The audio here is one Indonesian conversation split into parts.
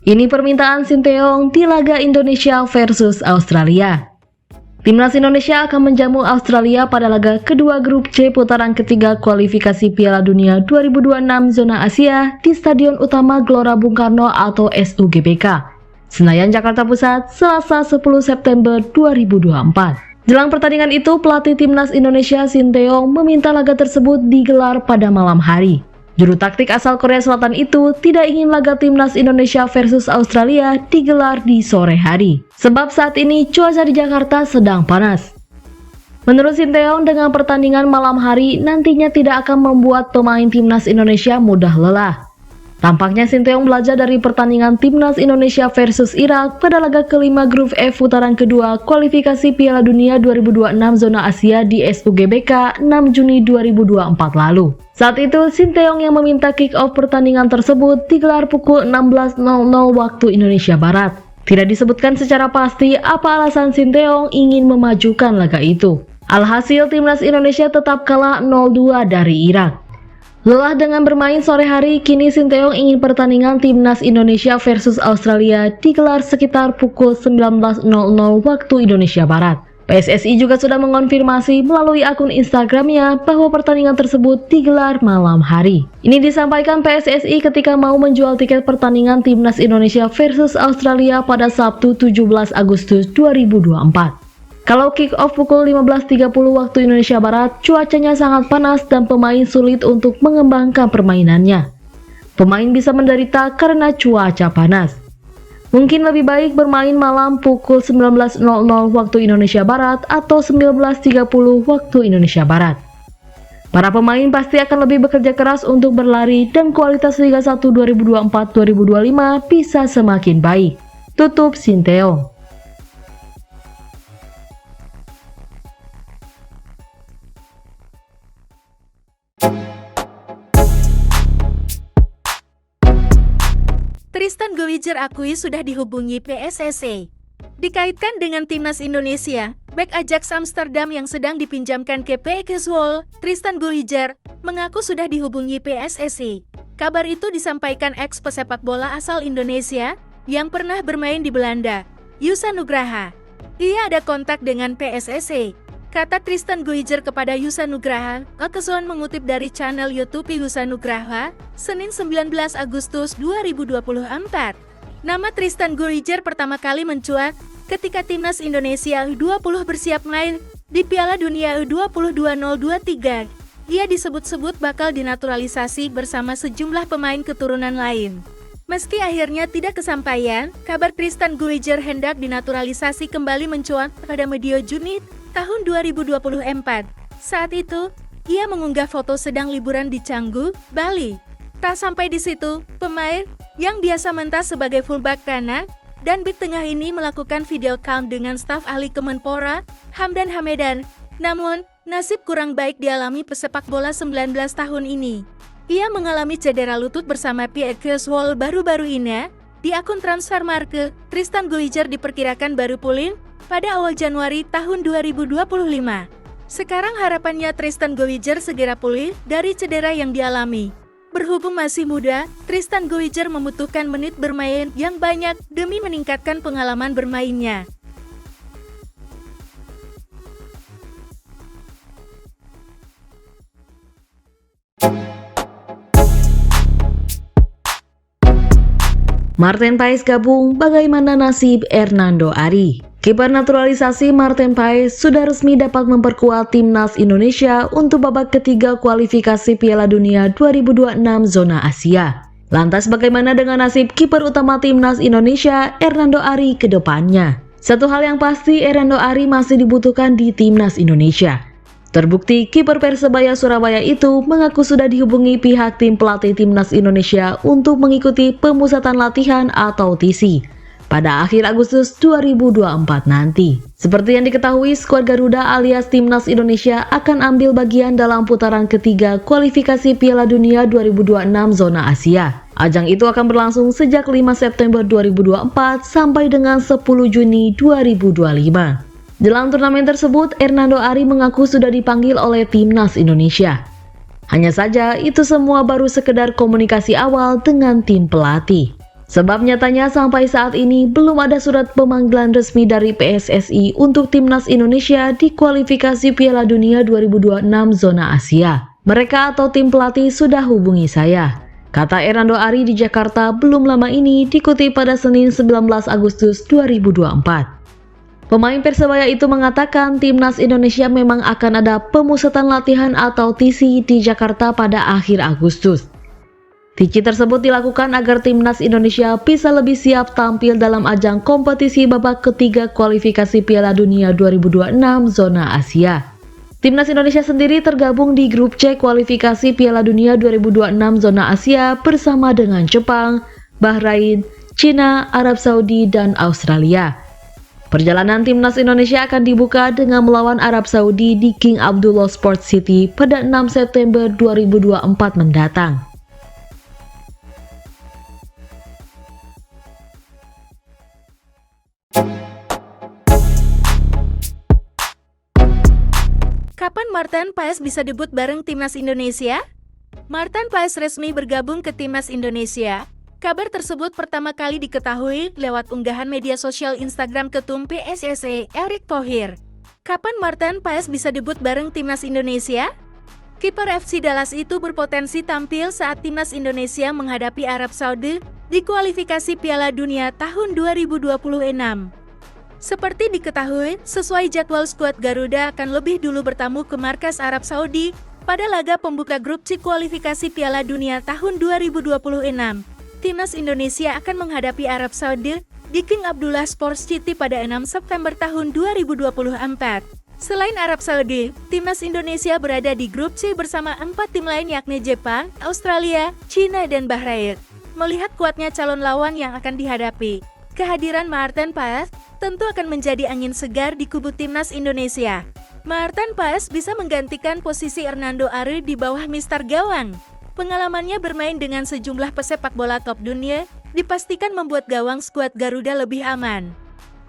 Ini permintaan Sinteyong di laga Indonesia versus Australia. Timnas Indonesia akan menjamu Australia pada laga kedua grup C putaran ketiga kualifikasi Piala Dunia 2026 zona Asia di Stadion Utama Gelora Bung Karno atau SUGBK, Senayan, Jakarta Pusat, Selasa 10 September 2024. Jelang pertandingan itu, pelatih Timnas Indonesia Sinteyong meminta laga tersebut digelar pada malam hari. Juru taktik asal Korea Selatan itu tidak ingin laga Timnas Indonesia versus Australia digelar di sore hari, sebab saat ini cuaca di Jakarta sedang panas. Menurut Sinteyong, dengan pertandingan malam hari nantinya tidak akan membuat pemain Timnas Indonesia mudah lelah. Tampaknya Sinteyong belajar dari pertandingan Timnas Indonesia versus Irak pada laga kelima grup F putaran kedua kualifikasi Piala Dunia 2026 zona Asia di SUGBK 6 Juni 2024 lalu. Saat itu, Sinteyong yang meminta kick-off pertandingan tersebut digelar pukul 16.00 waktu Indonesia Barat. Tidak disebutkan secara pasti apa alasan Sinteyong ingin memajukan laga itu. Alhasil, Timnas Indonesia tetap kalah 0-2 dari Irak. Lelah dengan bermain sore hari, kini Sinteyong ingin pertandingan Timnas Indonesia versus Australia digelar sekitar pukul 19.00 waktu Indonesia Barat. PSSI juga sudah mengonfirmasi melalui akun Instagramnya bahwa pertandingan tersebut digelar malam hari. Ini disampaikan PSSI ketika mau menjual tiket pertandingan Timnas Indonesia versus Australia pada Sabtu 17 Agustus 2024. Kalau kick-off pukul 15.30 waktu Indonesia Barat, cuacanya sangat panas dan pemain sulit untuk mengembangkan permainannya. Pemain bisa menderita karena cuaca panas. Mungkin lebih baik bermain malam pukul 19.00 waktu Indonesia Barat atau 19.30 waktu Indonesia Barat. Para pemain pasti akan lebih bekerja keras untuk berlari dan kualitas Liga 1 2024-2025 bisa semakin baik. Tutup Sinteyong. Tristan Goijger akui sudah dihubungi PSSI. Dikaitkan dengan Timnas Indonesia, bek Ajax Amsterdam yang sedang dipinjamkan ke PEK Zwolle, Tristan Goijger mengaku sudah dihubungi PSSI. Kabar itu disampaikan ex-pesepak bola asal Indonesia yang pernah bermain di Belanda, Yusa Nugraha. Ia ada kontak dengan PSSI, kata Tristan Goijger kepada Yusa Nugraha. Zone mengutip dari channel YouTube Yusa Nugraha, Senin 19 Agustus 2024. Nama Tristan Goijger pertama kali mencuat ketika Timnas Indonesia U20 bersiap main di Piala Dunia U20 2023. Ia disebut-sebut bakal dinaturalisasi bersama sejumlah pemain keturunan lain. Meski akhirnya tidak kesampaian, kabar Tristan Goijger hendak dinaturalisasi kembali mencuat pada medio Juni tahun 2024. Saat itu, ia mengunggah foto sedang liburan di Canggu, Bali. Tak sampai di situ, pemain yang biasa mentas sebagai fullback kanan dan bek tengah ini melakukan video call dengan staf ahli Kemenpora, Hamdan Hamedan. Namun, nasib kurang baik dialami pesepak bola 19 tahun ini. Ia mengalami cedera lutut bersama PEK Zwolle baru-baru ini. Di akun Transfermarkt, Tristan Goijger diperkirakan baru pulih pada awal Januari tahun 2025. Sekarang harapannya Tristan Goijger segera pulih dari cedera yang dialami. Berhubung masih muda, Tristan Goijger membutuhkan menit bermain yang banyak demi meningkatkan pengalaman bermainnya. Marten Paes gabung, bagaimana nasib Hernando Ari? Kiper naturalisasi Marten Paes sudah resmi dapat memperkuat Timnas Indonesia untuk babak ketiga kualifikasi Piala Dunia 2026 zona Asia. Lantas bagaimana dengan nasib kiper utama Timnas Indonesia, Hernando Ari, ke depannya? Satu hal yang pasti, Hernando Ari masih dibutuhkan di Timnas Indonesia. Terbukti kiper Persebaya Surabaya itu mengaku sudah dihubungi pihak tim pelatih Timnas Indonesia untuk mengikuti pemusatan latihan atau TC pada akhir Agustus 2024 nanti. Seperti yang diketahui, skuad Garuda alias Timnas Indonesia akan ambil bagian dalam putaran ketiga kualifikasi Piala Dunia 2026 zona Asia. Ajang itu akan berlangsung sejak 5 September 2024 sampai dengan 10 Juni 2025. Dalam turnamen tersebut, Hernando Ari mengaku sudah dipanggil oleh Timnas Indonesia. Hanya saja, itu semua baru sekedar komunikasi awal dengan tim pelatih. Sebab nyatanya sampai saat ini belum ada surat pemanggilan resmi dari PSSI untuk Timnas Indonesia di kualifikasi Piala Dunia 2026 zona Asia. Mereka atau tim pelatih sudah hubungi saya, kata Hernando Ari di Jakarta belum lama ini, dikutip pada Senin 19 Agustus 2024. Pemain Persebaya itu mengatakan Timnas Indonesia memang akan ada pemusatan latihan atau TC di Jakarta pada akhir Agustus. TC tersebut dilakukan agar Timnas Indonesia bisa lebih siap tampil dalam ajang kompetisi babak ketiga kualifikasi Piala Dunia 2026 zona Asia. Timnas Indonesia sendiri tergabung di grup C kualifikasi Piala Dunia 2026 zona Asia bersama dengan Jepang, Bahrain, Cina, Arab Saudi, dan Australia. Perjalanan Timnas Indonesia akan dibuka dengan melawan Arab Saudi di King Abdullah Sports City pada 6 September 2024 mendatang. Kapan Martin Paes bisa debut bareng Timnas Indonesia? Martin Paes resmi bergabung ke Timnas Indonesia. Kabar tersebut pertama kali diketahui lewat unggahan media sosial Instagram Ketum PSSI, Erick Thohir. Kapan Martin Paes bisa debut bareng Timnas Indonesia? Kiper FC Dallas itu berpotensi tampil saat Timnas Indonesia menghadapi Arab Saudi di kualifikasi Piala Dunia tahun 2026. Seperti diketahui, sesuai jadwal skuad Garuda akan lebih dulu bertamu ke markas Arab Saudi pada laga pembuka grup C kualifikasi Piala Dunia tahun 2026. Timnas Indonesia akan menghadapi Arab Saudi di King Abdullah Sports City pada 6 September tahun 2024. Selain Arab Saudi, Timnas Indonesia berada di grup C bersama 4 tim lain yakni Jepang, Australia, Cina, dan Bahrain. Melihat kuatnya calon lawan yang akan dihadapi, kehadiran Martin Paes tentu akan menjadi angin segar di kubu Timnas Indonesia. Martin Paes bisa menggantikan posisi Hernando Ari di bawah Mister Gawang. Pengalamannya bermain dengan sejumlah pesepak bola top dunia dipastikan membuat gawang skuad Garuda lebih aman.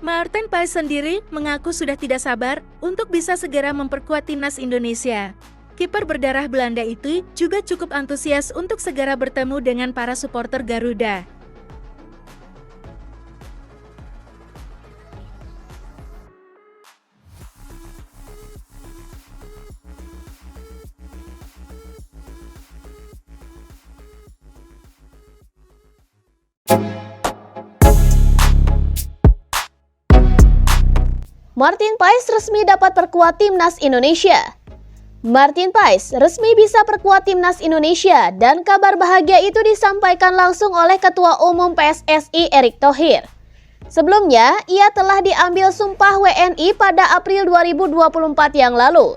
Martin Paes sendiri mengaku sudah tidak sabar untuk bisa segera memperkuat Timnas Indonesia. Kiper berdarah Belanda itu juga cukup antusias untuk segera bertemu dengan para supporter Garuda. Martin Paes resmi dapat perkuat Timnas Indonesia. Martin Paes resmi bisa perkuat Timnas Indonesia dan kabar bahagia itu disampaikan langsung oleh Ketua Umum PSSI Erick Thohir. Sebelumnya, ia telah diambil sumpah WNI pada April 2024 yang lalu.